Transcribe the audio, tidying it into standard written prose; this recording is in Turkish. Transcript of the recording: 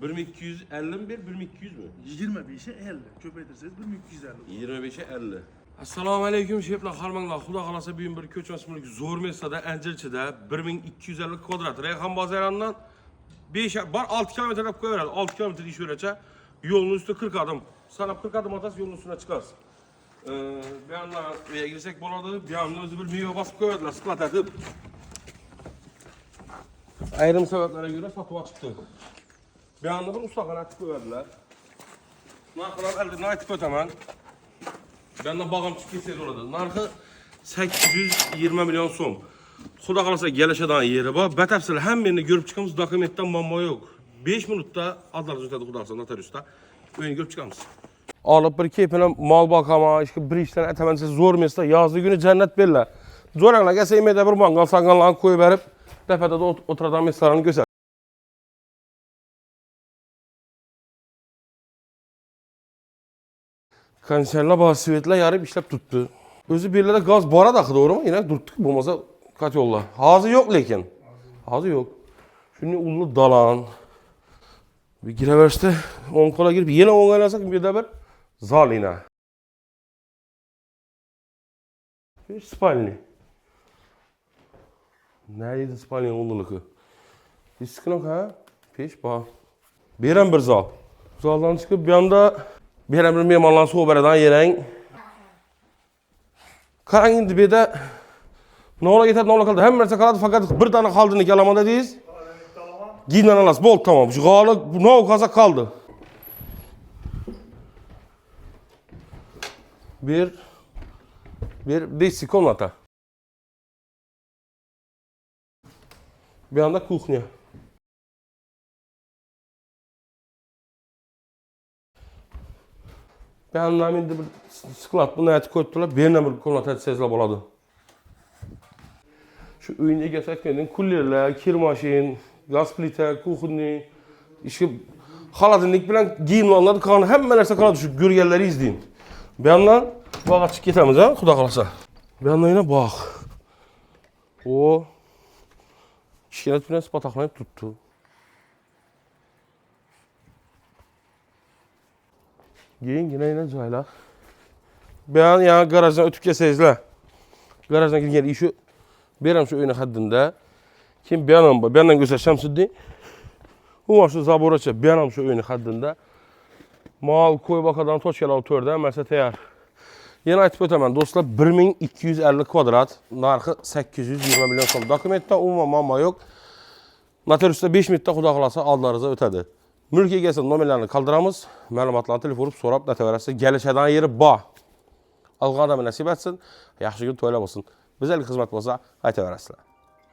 1251, 1200 mü? 25'e 50. Köpeytirseniz 1250. 25'e 50. Assalomu alaykum sheplar, harmanglar. Xudo xolasa bugün bir ko'chmas mulk zo'r mesada Anjilchida 1250 kvadrat Rayhon bozoridan 5 bar 6 kilometr deb qo'yaveradi. 6 kilometr ish yuracha yo'lning ustida 40 adım. Sanab 40 adım atasiz yo'lning ustuna chiqasiz. Bu yandan uya girsak bo'ladi. Bu yandan o'zi bir meva bosib qo'yadilar, siqlatadi. Ayrim sabablarga ko'ra sotib ochibdi. Bu yanda bir ustaxona açib qo'yadilar. Narxlar elde aytib o'taman. Benden bağım çıkıp kesildi orada. Narxı 820 milyon so'm. Xudo xolasa gelişadan yeri var. Batafsil hammasini görüp çıkamiz. Dokumentdan muammo yok. 5 minutda adlarınız ötedi Xudo xolasa notariusda. Öyle görüp çıkamiz. Alıp bir keyfine mal bakama, işte bir işten etamen size zor mesle. Yazdığı günü cennet belli. Zorana gelse yemeğde bir mangal sangallarını koyup verip defede de oturatan meslerini göster. Konserler bazı sivetler yarıp işlep tuttu. Özü birle de gaz bara daxı doğru mu? Yine durttuk bu masa kaç yolla. Hazı yok lekin. Hazı yok. Şimdi ulu dalan. Bir gireverste 10 kola girip yine 10 oynasak bir de bir zal yine. Bir spalni. Nerede spalni ululuğu? İskilok ha? Peş bağ. Beren bir zal. Zaldan çıkıp bir anda bir mehmanlar sohbetinden yeren. Karang indi bir de ne ola getirdi ne ola kaldı. Hem merse kaldı fakat bir tane kaldığını yalamada deyiz. Giyinden alas bol tamam. Şu galı ne o kazak kaldı. Bir değişik olmata. Bir anda kuchnya. Ben naminde bir sklat bunu ayet koydular. Bir bir komnat sezla boladı. Şu öyüne geçsek kendin kullerler, kirmaşin, gaz plita, kuchni, işte haladınlık bilen giyimlanları kanı hemen nerse kaladı şu gürgelleri izleyin. Bir yandan bak açık getemiz ha, Xudo xolasa. Bir yandan yine bak. O işkenet bilen pataklayıp tuttu. Giyin yine caylar. Ben ya garajdan ötüp keseyizler. Garajdan girgen işi berem şu oyuna haddinde. Kim beyanam göstereceğim sizi. Bu şu zaboraça beyanam şu oyunu haddinde. Mal koy bakadan toçyalar törde mesela tayar. Yine aytıp ötemen dostlar 1250 kvadrat narxı 820 milyon so'm. Dokumentda umuman muammo yok. Notariusda 5 minutda Xudo xolasa aldılarınıza ötedi. Mülk egesinin nomerlerini kaldıramiz. Məlumatlarını telefon vurup sorab nətəvərəsə gəlişədən yeri ba. Alğı adamı nəsib etsin. Yaxşı gün toyla olsun. Bizə xizmət bolsa, aytəvərəsizlər.